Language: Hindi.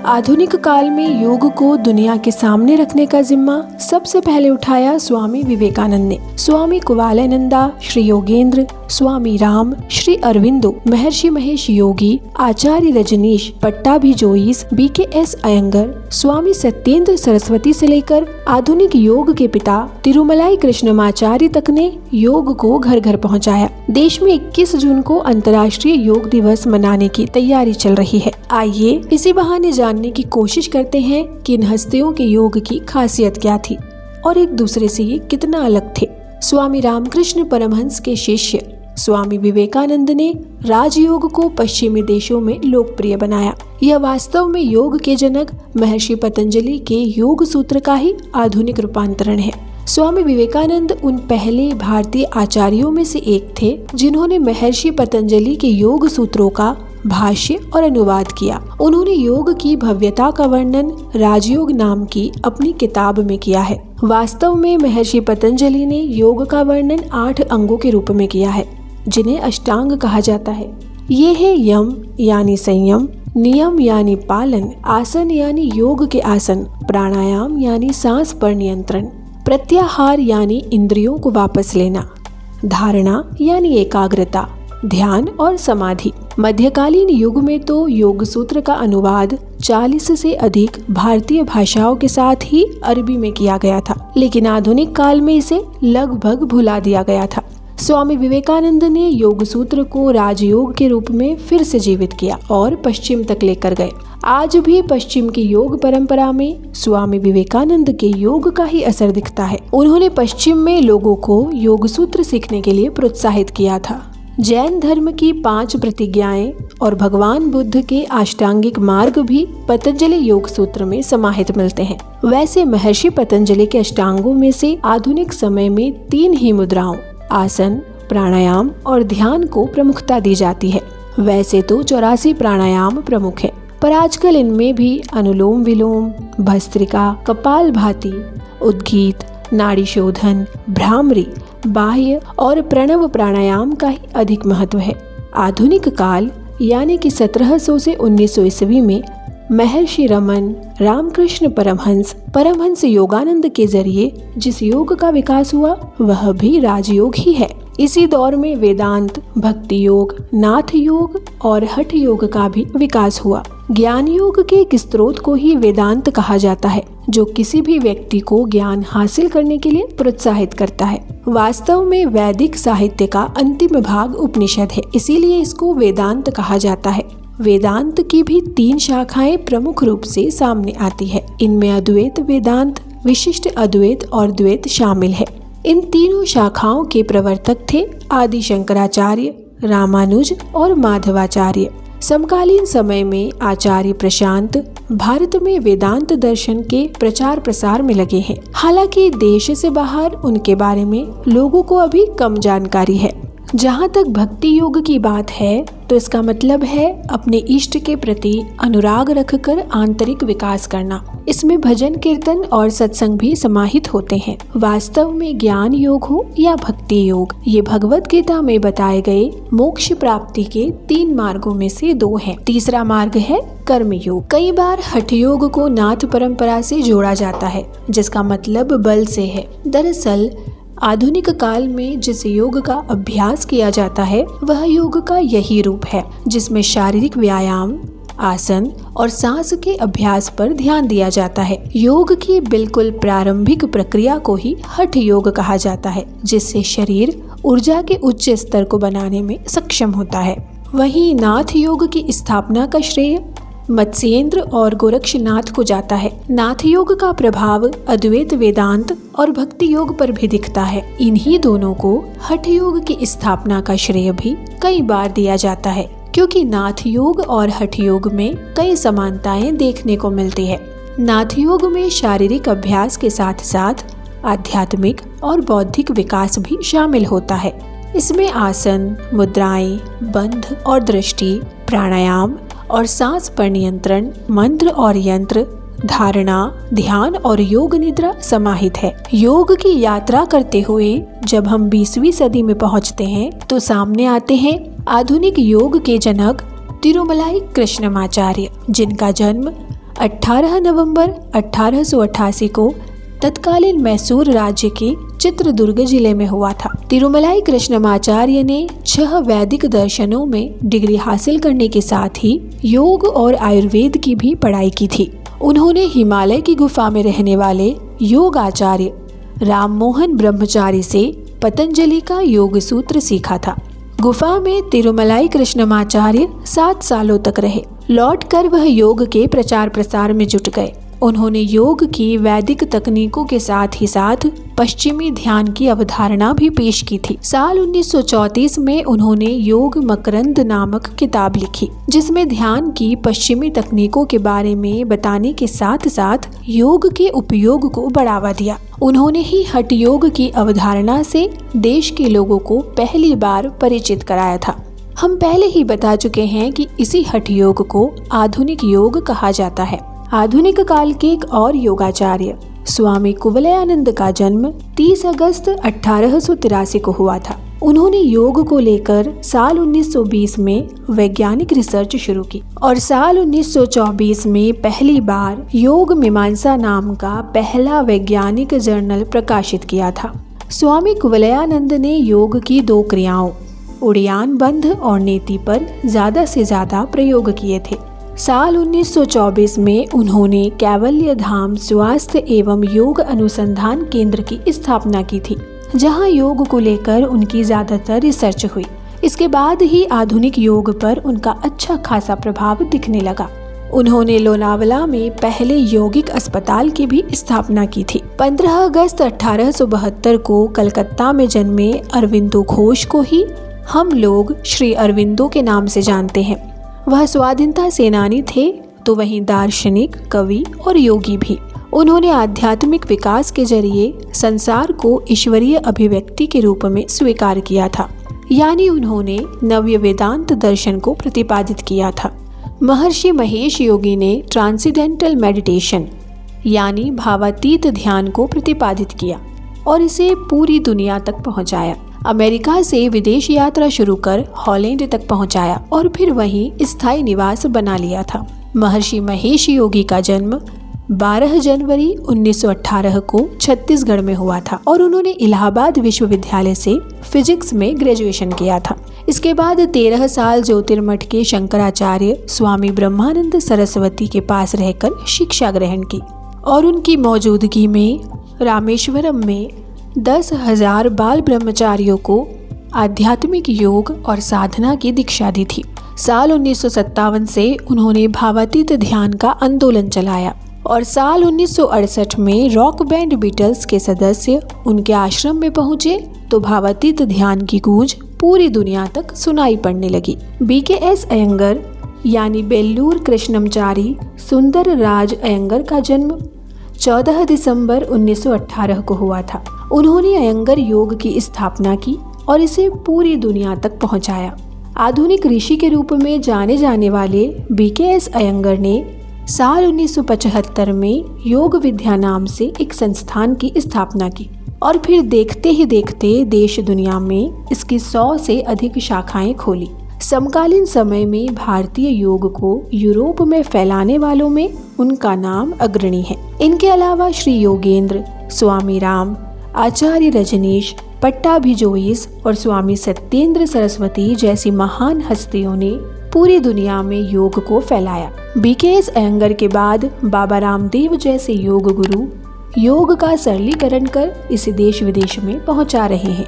आधुनिक काल में योग को दुनिया के सामने रखने का जिम्मा सबसे पहले उठाया स्वामी विवेकानंद ने। स्वामी कुवालानंदा, श्री योगेंद्र, स्वामी राम, श्री अरविंदो, महर्षि महेश योगी, आचार्य रजनीश पट्टाभिजोईस, BKS अयंगर, स्वामी सत्येंद्र सरस्वती से लेकर आधुनिक योग के पिता तिरुमलाई कृष्णमाचार्य तक ने योग को घर घर पहुंचाया। देश में 21 जून को अंतर्राष्ट्रीय योग दिवस मनाने की तैयारी चल रही है। आइए इसी बहाने जानने की कोशिश करते हैं कि इन हस्तियों के योग की खासियत क्या थी और एक दूसरे से ये कितना अलग थे। स्वामी रामकृष्ण परमहंस के शिष्य स्वामी विवेकानंद ने राजयोग को पश्चिमी देशों में लोकप्रिय बनाया। यह वास्तव में योग के जनक महर्षि पतंजलि के योग सूत्र का ही आधुनिक रूपांतरण है। स्वामी विवेकानंद उन पहले भारतीय आचार्यों में से एक थे जिन्होंने महर्षि पतंजलि के योग सूत्रों का भाष्य और अनुवाद किया। उन्होंने योग की भव्यता का वर्णन राजयोग नाम की अपनी किताब में किया है। वास्तव में महर्षि पतंजलि ने योग का वर्णन 8 अंगों के रूप में किया है, जिन्हें अष्टांग कहा जाता है। ये है यम यानी संयम, नियम यानी पालन, आसन यानी योग के आसन, प्राणायाम यानी सांस पर नियंत्रण, प्रत्याहार यानी इंद्रियों को वापस लेना, धारणा यानी एकाग्रता, ध्यान और समाधि। मध्यकालीन युग में तो योग सूत्र का अनुवाद 40 से अधिक भारतीय भाषाओं के साथ ही अरबी में किया गया था, लेकिन आधुनिक काल में इसे लगभग भुला दिया गया था। स्वामी विवेकानंद ने योग सूत्र को राजयोग के रूप में फिर से जीवित किया और पश्चिम तक लेकर गए। आज भी पश्चिम की योग परंपरा में स्वामी विवेकानंद के योग का ही असर दिखता है। उन्होंने पश्चिम में लोगों को योग सूत्र सीखने के लिए प्रोत्साहित किया था। जैन धर्म की 5 प्रतिज्ञाएं और भगवान बुद्ध के अष्टांगिक मार्ग भी पतंजलि योग सूत्र में समाहित मिलते हैं। वैसे महर्षि पतंजलि के अष्टांगों में से आधुनिक समय में 3 ही मुद्राओं आसन, प्राणायाम और ध्यान को प्रमुखता दी जाती है। वैसे तो 84 प्राणायाम प्रमुख है, पर आजकल इनमें भी अनुलोम विलोम, भस्त्रिका, कपालभाति, उद्गीत, नाड़ी शोधन, भ्रामरी, बाह्य और प्रणव प्राणायाम का ही अधिक महत्व है। आधुनिक काल यानी कि 1700 से 1900 ईस्वी में महर्षि रमन, रामकृष्ण परमहंस योगानंद के जरिए जिस योग का विकास हुआ वह भी राजयोग ही है। इसी दौर में वेदांत, भक्ति योग, नाथ योग और हठ योग का भी विकास हुआ। ज्ञान योग के एक स्रोत को ही वेदांत कहा जाता है, जो किसी भी व्यक्ति को ज्ञान हासिल करने के लिए प्रोत्साहित करता है। वास्तव में वैदिक साहित्य का अंतिम भाग उपनिषद है, इसीलिए इसको वेदांत कहा जाता है। वेदांत की भी 3 शाखाएं प्रमुख रूप से सामने आती है। इनमें अद्वैत वेदांत, विशिष्ट अद्वैत और द्वैत शामिल है। इन तीनों शाखाओं के प्रवर्तक थे आदि शंकराचार्य, रामानुज और माधवाचार्य। समकालीन समय में आचार्य प्रशांत भारत में वेदांत दर्शन के प्रचार प्रसार में लगे हैं। हालांकि देश से बाहर उनके बारे में लोगों को अभी कम जानकारी है। जहाँ तक भक्ति योग की बात है तो इसका मतलब है अपने इष्ट के प्रति अनुराग रखकर आंतरिक विकास करना। इसमें भजन कीर्तन और सत्संग भी समाहित होते हैं। वास्तव में ज्ञान योग हो या भक्ति योग, ये भगवत गीता में बताए गए मोक्ष प्राप्ति के 3 मार्गों में से 2 हैं। तीसरा मार्ग है कर्म योग। कई बार हठ योग को नाथ परंपरा से जोड़ा जाता है, जिसका मतलब बल से है। दरअसल आधुनिक काल में जिस योग का अभ्यास किया जाता है वह योग का यही रूप है, जिसमें शारीरिक व्यायाम, आसन और सांस के अभ्यास पर ध्यान दिया जाता है। योग की बिल्कुल प्रारंभिक प्रक्रिया को ही हठ योग कहा जाता है, जिससे शरीर ऊर्जा के उच्च स्तर को बनाने में सक्षम होता है। वहीं नाथ योग की स्थापना का श्रेय मत्स्येंद्र और गोरक्षनाथ को जाता है। नाथ योग का प्रभाव अद्वैत वेदांत और भक्ति योग पर भी दिखता है। इन्हीं दोनों को हठ योग की स्थापना का श्रेय भी कई बार दिया जाता है, क्योंकि नाथ योग और हठ योग में कई समानताएं देखने को मिलती है। नाथ योग में शारीरिक अभ्यास के साथ साथ आध्यात्मिक और बौद्धिक विकास भी शामिल होता है। इसमें आसन, मुद्राएं, बंध और दृष्टि, प्राणायाम और सांस पर नियंत्रण, मंत्र और यंत्र, धारणा, ध्यान और योग निद्रा समाहित है। योग की यात्रा करते हुए जब हम 20वीं सदी में पहुंचते हैं तो सामने आते हैं आधुनिक योग के जनक तिरुमलाई कृष्णमाचार्य, जिनका जन्म 18 नवंबर 1888 को तत्कालीन मैसूर राज्य के चित्रदुर्ग जिले में हुआ था। तिरुमलाई कृष्णमाचार्य ने 6 वैदिक दर्शनों में डिग्री हासिल करने के साथ ही योग और आयुर्वेद की भी पढ़ाई की थी। उन्होंने हिमालय की गुफा में रहने वाले योग आचार्य राममोहन ब्रह्मचारी से पतंजलि का योग सूत्र सीखा था। गुफा में तिरुमलाई कृष्णमाचार्य 7 सालों तक रहे। लौटकर वह योग के प्रचार प्रसार में जुट गए। उन्होंने योग की वैदिक तकनीकों के साथ ही साथ पश्चिमी ध्यान की अवधारणा भी पेश की थी। साल 1934 में उन्होंने योग मकरंद नामक किताब लिखी, जिसमें ध्यान की पश्चिमी तकनीकों के बारे में बताने के साथ साथ योग के उपयोग को बढ़ावा दिया। उन्होंने ही हठ योग की अवधारणा से देश के लोगों को पहली बार परिचित कराया था। हम पहले ही बता चुके हैं कि इसी हठ योग को आधुनिक योग कहा जाता है। आधुनिक काल के एक और योगाचार्य स्वामी कुवलयानंद का जन्म 30 अगस्त 1883 को हुआ था। उन्होंने योग को लेकर साल 1920 में वैज्ञानिक रिसर्च शुरू की और साल 1924 में पहली बार योग मीमांसा नाम का पहला वैज्ञानिक जर्नल प्रकाशित किया था। स्वामी कुवलयानंद ने योग की 2 क्रियाओं उड़ियान बंध और नेति पर ज्यादा से ज्यादा प्रयोग किए थे। साल 1924 में उन्होंने कैवल्य धाम स्वास्थ्य एवं योग अनुसंधान केंद्र की स्थापना की थी, जहां योग को लेकर उनकी ज्यादातर रिसर्च हुई। इसके बाद ही आधुनिक योग पर उनका अच्छा खासा प्रभाव दिखने लगा। उन्होंने लोनावला में पहले यौगिक अस्पताल की भी स्थापना की थी। 15 अगस्त 1872 को कलकत्ता में जन्मे अरविंदो घोष को ही हम लोग श्री अरविंदो के नाम से जानते हैं। वह स्वाधीनता सेनानी थे तो वहीं दार्शनिक, कवि और योगी भी। उन्होंने आध्यात्मिक विकास के जरिए संसार को ईश्वरीय अभिव्यक्ति के रूप में स्वीकार किया था, यानी उन्होंने नव्य वेदांत दर्शन को प्रतिपादित किया था। महर्षि महेश योगी ने ट्रांसेंडेंटल मेडिटेशन यानी भावातीत ध्यान को प्रतिपादित किया और इसे पूरी दुनिया तक पहुंचाया। अमेरिका से विदेश यात्रा शुरू कर हॉलैंड तक पहुंचाया और फिर वहीं स्थायी निवास बना लिया था। महर्षि महेश योगी का जन्म 12 जनवरी 1918 को छत्तीसगढ़ में हुआ था और उन्होंने इलाहाबाद विश्वविद्यालय से फिजिक्स में ग्रेजुएशन किया था। इसके बाद 13 साल ज्योतिर्मठ के शंकराचार्य स्वामी ब्रह्मानंद सरस्वती के पास रहकर शिक्षा ग्रहण की और उनकी मौजूदगी में रामेश्वरम में 10,000 बाल ब्रह्मचारियों को आध्यात्मिक योग और साधना की दीक्षा दी थी। साल 1957 से उन्होंने भावातीत ध्यान का आंदोलन चलाया और साल 1968 में रॉक बैंड बीटल्स के सदस्य उनके आश्रम में पहुंचे तो भावातीत ध्यान की गूंज पूरी दुनिया तक सुनाई पड़ने लगी। BKS अयंगर यानी बेल्लूर कृष्णमचारी सुंदर राज अयंगर का जन्म 14 दिसंबर 1918 को हुआ था। उन्होंने अयंगर योग की स्थापना की और इसे पूरी दुनिया तक पहुंचाया। आधुनिक ऋषि के रूप में जाने जाने वाले BKS अयंगर ने साल 1975 में योग विद्या नाम से एक संस्थान की स्थापना की और फिर देखते ही देखते देश दुनिया में इसकी 100 से अधिक शाखाएं खोली। समकालीन समय में भारतीय योग को यूरोप में फैलाने वालों में उनका नाम अग्रणी है। इनके अलावा श्री योगेंद्र, स्वामी राम, आचार्य रजनीश, पट्टाभिजोईस और स्वामी सत्येंद्र सरस्वती जैसी महान हस्तियों ने पूरी दुनिया में योग को फैलाया। BKS अयंगर के बाद बाबा रामदेव जैसे योग गुरु योग का सरलीकरण कर इसे देश विदेश में पहुंचा रहे हैं।